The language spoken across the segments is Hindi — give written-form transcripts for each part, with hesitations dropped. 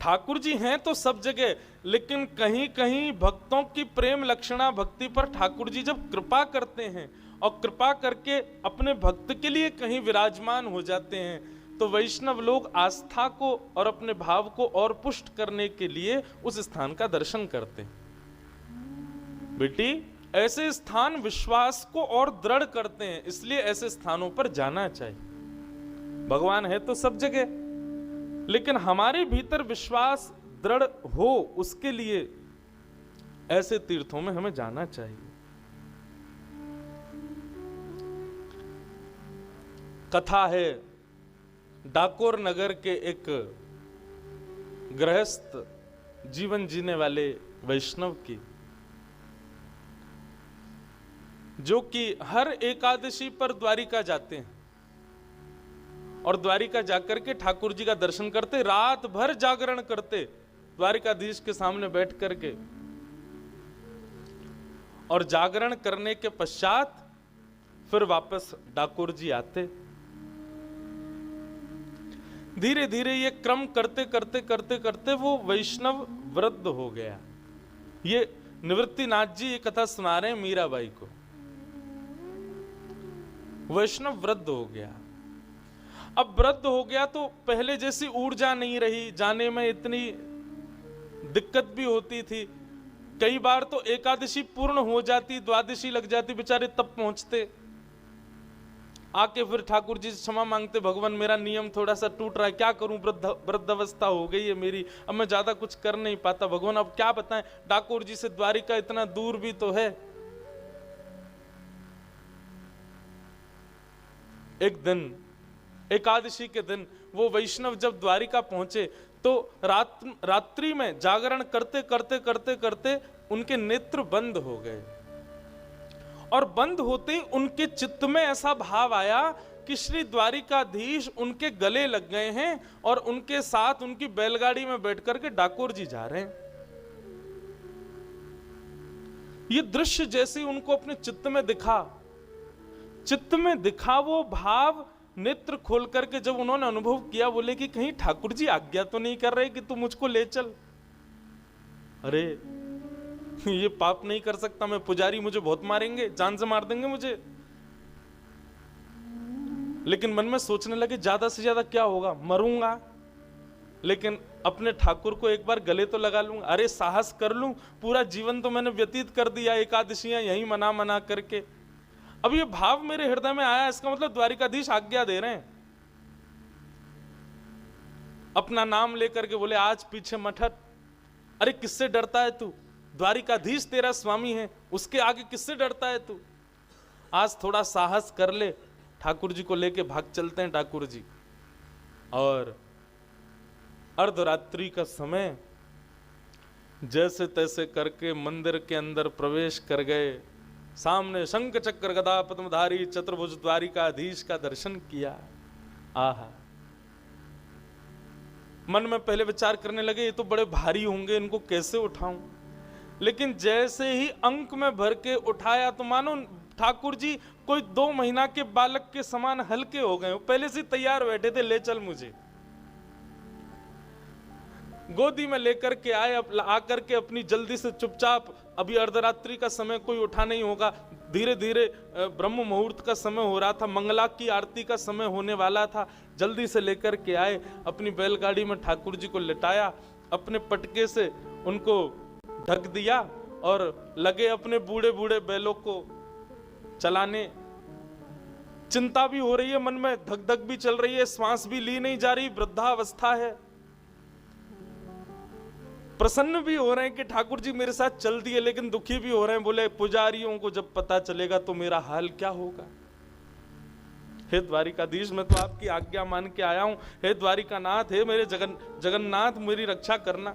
ठाकुर जी हैं तो सब जगह, लेकिन कहीं कहीं भक्तों की प्रेम लक्षणा भक्ति पर ठाकुर जी जब कृपा करते हैं और कृपा करके अपने भक्त के लिए कहीं विराजमान हो जाते हैं, तो वैष्णव लोग आस्था को और अपने भाव को और पुष्ट करने के लिए उस स्थान का दर्शन करते हैं। बेटी, ऐसे स्थान विश्वास को और दृढ़ करते हैं, इसलिए ऐसे स्थानों पर जाना चाहिए। भगवान है तो सब जगह, लेकिन हमारे भीतर विश्वास दृढ़ हो, उसके लिए ऐसे तीर्थों में हमें जाना चाहिए। कथा है डाकोर नगर के एक गृहस्थ जीवन जीने वाले वैष्णव की, जो कि हर एकादशी पर द्वारिका जाते हैं और द्वारिका जाकर के ठाकुर जी का दर्शन करते, रात भर जागरण करते द्वारिकाधीश के सामने बैठ करके, और जागरण करने के पश्चात फिर वापस डाकोर जी आते। धीरे धीरे ये क्रम करते करते करते करते वो वैष्णव वृद्ध हो गया। ये निवृत्तिनाथ जी ये कथा सुना रहे हैं मीराबाई को। वैष्णव वृद्ध हो गया। अब वृद्ध हो गया तो पहले जैसी ऊर्जा नहीं रही, जाने में इतनी दिक्कत भी होती थी। कई बार तो एकादशी पूर्ण हो जाती, द्वादशी लग जाती, बेचारे तब पहुंचते, आके फिर ठाकुर जी से क्षमा मांगते, भगवान मेरा नियम थोड़ा सा टूट रहा है, क्या करूं, वृद्धावस्था हो गई है मेरी, अब मैं ज्यादा कुछ कर नहीं पाता, भगवान अब क्या बताएं, ठाकुर जी से द्वारिका इतना दूर भी तो है। एक दिन एकादशी के दिन वो वैष्णव जब द्वारिका पहुंचे तो रात्रि में जागरण करते करते करते करते उनके नेत्र बंद हो गए, और बंद होते ही उनके चित्त में ऐसा भाव आया कि श्री द्वारिकाधीश उनके गले लग गए हैं और उनके साथ उनकी बैलगाड़ी में बैठकर के डाकोर जी जा रहे हैं। ये दृश्य जैसे उनको अपने चित्त में दिखा, वो भाव नेत्र खोल करके जब उन्होंने अनुभव किया, बोले कि कहीं ठाकुर जी आज्ञा तो नहीं कर रहे कि तू मुझको ले चल। अरे ये पाप नहीं कर सकता मैं, पुजारी मुझे बहुत मारेंगे, जान से मार देंगे मुझे। लेकिन मन में सोचने लगे ज्यादा से ज्यादा क्या होगा, मरूंगा, लेकिन अपने ठाकुर को एक बार गले तो लगा लूंगा। अरे साहस कर लूं, पूरा जीवन तो मैंने व्यतीत कर दिया एकादशियां यही मना करके, अब ये भाव मेरे हृदय में आया, इसका मतलब द्वारिकाधीश आज्ञा दे रहे हैं। अपना नाम लेकर के बोले आज पीछे मत हट। अरे किससे डरता है तू, द्वारिकाधीश तेरा स्वामी है, उसके आगे किससे डरता है तू, आज थोड़ा साहस कर ले, ठाकुर जी को लेके भाग चलते हैं ठाकुर जी। और अर्धरात्रि का समय जैसे तैसे करके मंदिर के अंदर प्रवेश कर गए, सामने शंख चक्र गदा पद्मधारी चतुर्भुज द्वारिकाधीश का दर्शन किया। आहा, मन में पहले विचार करने लगे ये तो बड़े भारी होंगे, इनको कैसे उठाऊं, लेकिन जैसे ही अंक में भर के उठाया तो मानो ठाकुर जी कोई 2 महीना के बालक के समान हल्के हो गए, पहले से तैयार बैठे थे, ले चल मुझे। गोदी में लेकर के आए, आकर के अपनी जल्दी से चुपचाप, अभी अर्धरात्रि का समय कोई उठा नहीं होगा, धीरे धीरे ब्रह्म मुहूर्त का समय हो रहा था, मंगला की आरती का समय होने वाला था, जल्दी से लेकर के आए, अपनी बैलगाड़ी में ठाकुर जी को लिटाया, अपने पटके से उनको ढक दिया और लगे अपने बूढ़े बूढ़े बैलों को चलाने। चिंता भी हो रही है मन में, धक धक भी चल रही है, श्वास भी ली नहीं जा रही, वृद्धावस्था है। प्रसन्न भी हो रहे हैं कि ठाकुर जी मेरे साथ चल दिए, लेकिन दुखी भी हो रहे हैं, बोले पुजारियों को जब पता चलेगा तो मेरा हाल क्या होगा। हे द्वारिकाधीश, मैं तो आपकी आज्ञा मान के आया हूं, हे द्वारिकानाथ, हे मेरे जगन्नाथ, मेरी रक्षा करना।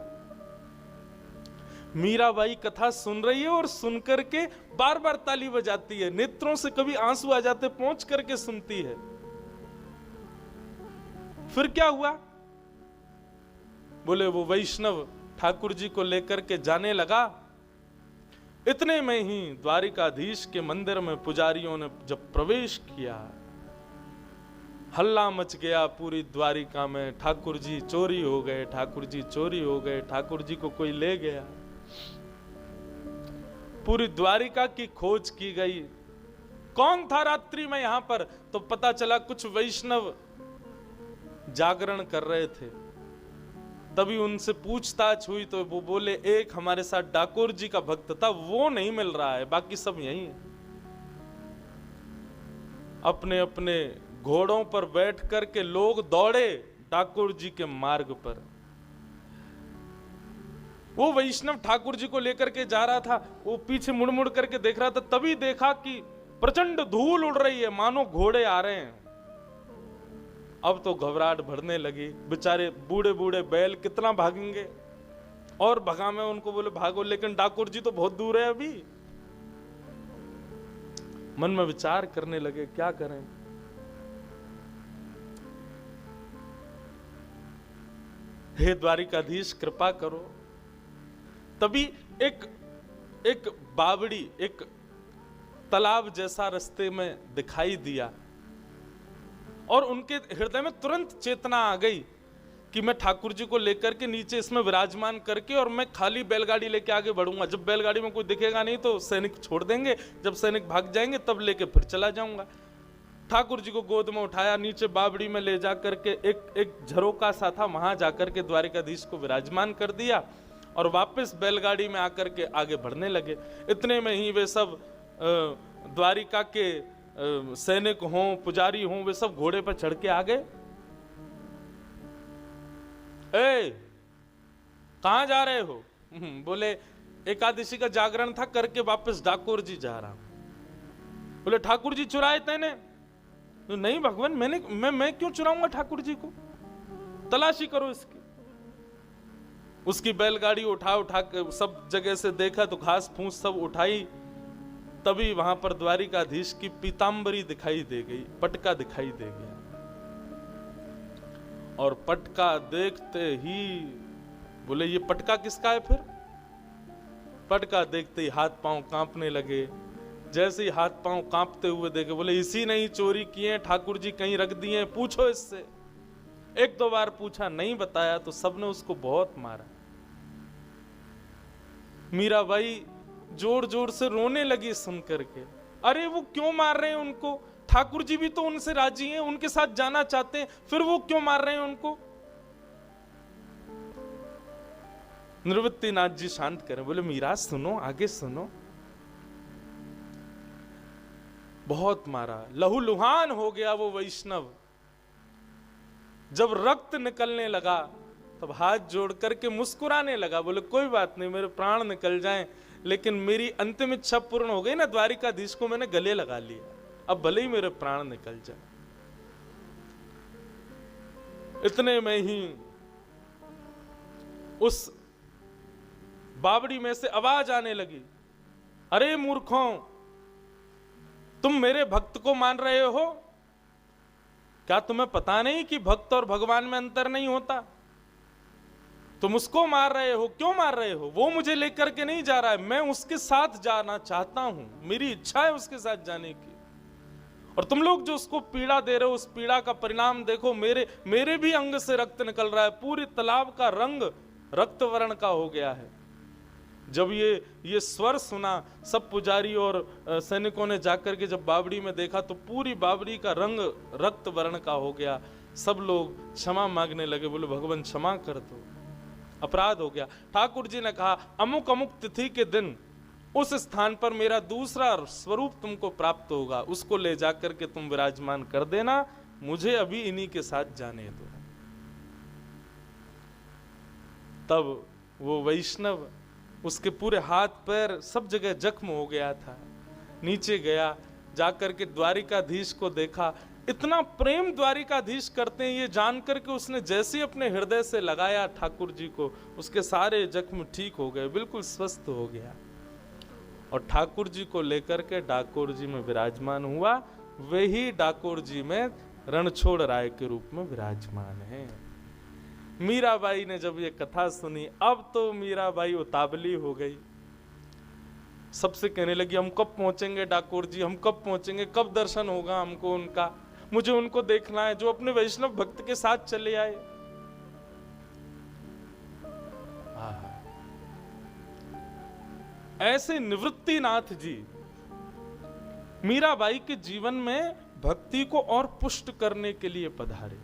मीराबाई कथा सुन रही है और सुनकर के बार बार ताली बजाती है, नेत्रों से कभी आंसू आ जाते, पहुंच करके सुनती है। फिर क्या हुआ, बोले वो वैष्णव ठाकुर जी को लेकर के जाने लगा। इतने में ही द्वारिकाधीश के मंदिर में पुजारियों ने जब प्रवेश किया हल्ला मच गया पूरी द्वारिका में, ठाकुर जी चोरी हो गए, ठाकुर जी चोरी हो गए, ठाकुर जी को कोई ले गया। पूरी द्वारिका की खोज की गई, कौन था रात्रि में यहां पर, तो पता चला कुछ वैष्णव जागरण कर रहे थे। तभी उनसे पूछताछ हुई तो वो बोले एक हमारे साथ डाकोर जी का भक्त था, वो नहीं मिल रहा है, बाकी सब यही है। अपने अपने घोड़ों पर बैठ करके लोग दौड़े ठाकुर जी के मार्ग पर। वो वैष्णव ठाकुर जी को लेकर के जा रहा था, वो पीछे मुड़ मुड़ करके देख रहा था, तभी देखा कि प्रचंड धूल उड़ रही है, मानो घोड़े आ रहे हैं। अब तो घबराहट भरने लगी, बेचारे बूढ़े बूढ़े बैल कितना भागेंगे, और भगा में उनको बोले भागो, लेकिन ठाकुर जी तो बहुत दूर है अभी। मन में विचार करने लगे क्या करें। हे द्वारिकाधीश कृपा करो। तभी एक बावड़ी, एक तालाब जैसा रास्ते में दिखाई दिया, और उनके हृदय में तुरंत चेतना आ गई कि मैं ठाकुर जी को लेकर के नीचे इसमें विराजमान करके, और मैं खाली बैलगाड़ी लेके आगे बढ़ूंगा। जब बैलगाड़ी में कोई दिखेगा नहीं तो सैनिक छोड़ देंगे, जब सैनिक भाग जाएंगे तब लेके फिर चला जाऊंगा। ठाकुर जी को गोद में उठाया, नीचे बावड़ी में ले जाकर के एक झरोका सा था, वहां जाकर के द्वारिकाधीश को विराजमान कर दिया, और वापस बैलगाड़ी में आकर के आगे बढ़ने लगे। इतने में ही वे सब द्वारिका के सैनिक हों, पुजारी हों, वे सब घोड़े पर चढ़ के आ गए। ए, कहां जा रहे हो? बोले एकादशी का जागरण था, करके वापस डाकोर जी जा रहा हूं। बोले ठाकुर जी चुराए तेने? तो नहीं भगवान, मैं क्यों चुराऊंगा ठाकुर जी को, तलाशी करो इसकी। उसकी बैलगाड़ी उठा के सब जगह से देखा तो घास फूस सब उठाई, तभी वहां पर द्वारिकाधीश की पीतांबरी दिखाई दे गई, पटका दिखाई दे गया। और पटका देखते ही बोले ये पटका किसका है? फिर पटका देखते ही हाथ पांव कांपने लगे। जैसे ही हाथ पांव कांपते हुए देखे, बोले इसी ने ही चोरी किए, ठाकुर जी कहीं रख दिए, पूछो इससे। एक दो बार पूछा, नहीं बताया तो सबने उसको बहुत मारा। मीराबाई जोर जोर से रोने लगी सुन करके। अरे वो क्यों मार रहे हैं उनको? ठाकुर जी भी तो उनसे राजी हैं, उनके साथ जाना चाहते हैं, फिर वो क्यों मार रहे हैं उनको? निवृत्तिनाथ जी शांत करें, बोले मीरा सुनो, आगे सुनो। बहुत मारा, लहूलुहान हो गया वो वैष्णव। जब रक्त निकलने लगा तब हाथ जोड़ करके मुस्कुराने लगा, बोले कोई बात नहीं, मेरे प्राण निकल जाएं, लेकिन मेरी अंतिम इच्छा पूर्ण हो गई ना, द्वारिकाधीश को मैंने गले लगा लिया, अब भले ही मेरे प्राण निकल जाए। इतने में ही उस बावड़ी में से आवाज आने लगी, अरे मूर्खों, तुम मेरे भक्त को मान रहे हो? क्या तुम्हें पता नहीं कि भक्त और भगवान में अंतर नहीं होता? तुम उसको मार रहे हो, क्यों मार रहे हो? वो मुझे लेकर के नहीं जा रहा है, मैं उसके साथ जाना चाहता हूं, मेरी इच्छा है उसके साथ जाने की। और तुम लोग जो उसको पीड़ा दे रहे हो, उस पीड़ा का परिणाम देखो, मेरे भी अंग से रक्त निकल रहा है, पूरी तालाब का रंग रक्त वर्ण का हो गया है। जब ये स्वर सुना, सब पुजारी और सैनिकों ने जाकर के जब बावड़ी में देखा तो पूरी बावड़ी का रंग रक्त वर्ण का हो गया। सब लोग क्षमा मांगने लगे, बोले भगवान क्षमा कर दो, अपराध हो गया। ठाकुर जी ने कहा, अमुक अमुक तिथि के दिन उस स्थान पर मेरा दूसरा स्वरूप तुमको प्राप्त होगा, उसको ले जाकर के तुम विराजमान कर देना, मुझे अभी इन्हीं के साथ जाने दो। तब वो वैष्णव, उसके पूरे हाथ पैर सब जगह जख्म हो गया था, नीचे गया, जाकर के द्वारिकाधीश को देखा। इतना प्रेम द्वारिकाधीश करते हैं ये जान करके उसने जैसे अपने हृदय से लगाया ठाकुर जी को, उसके सारे जख्म ठीक हो गए, बिल्कुल स्वस्थ हो गया। और ठाकुर जी को लेकर के डाकोर जी में विराजमान हुआ। वही डाकोर जी में रणछोड़ राय के रूप में विराजमान है। मीराबाई ने जब ये कथा सुनी, अब तो मीराबाई उतावली हो गई, सबसे कहने लगी हम कब पहुंचेंगे डाकोर जी, हम कब पहुंचेंगे, कब दर्शन होगा हमको उनका। मुझे उनको देखना है जो अपने वैष्णव भक्त के साथ चले आए। ऐसे निवृत्तिनाथ जी मीराबाई के जीवन में भक्ति को और पुष्ट करने के लिए पधारे।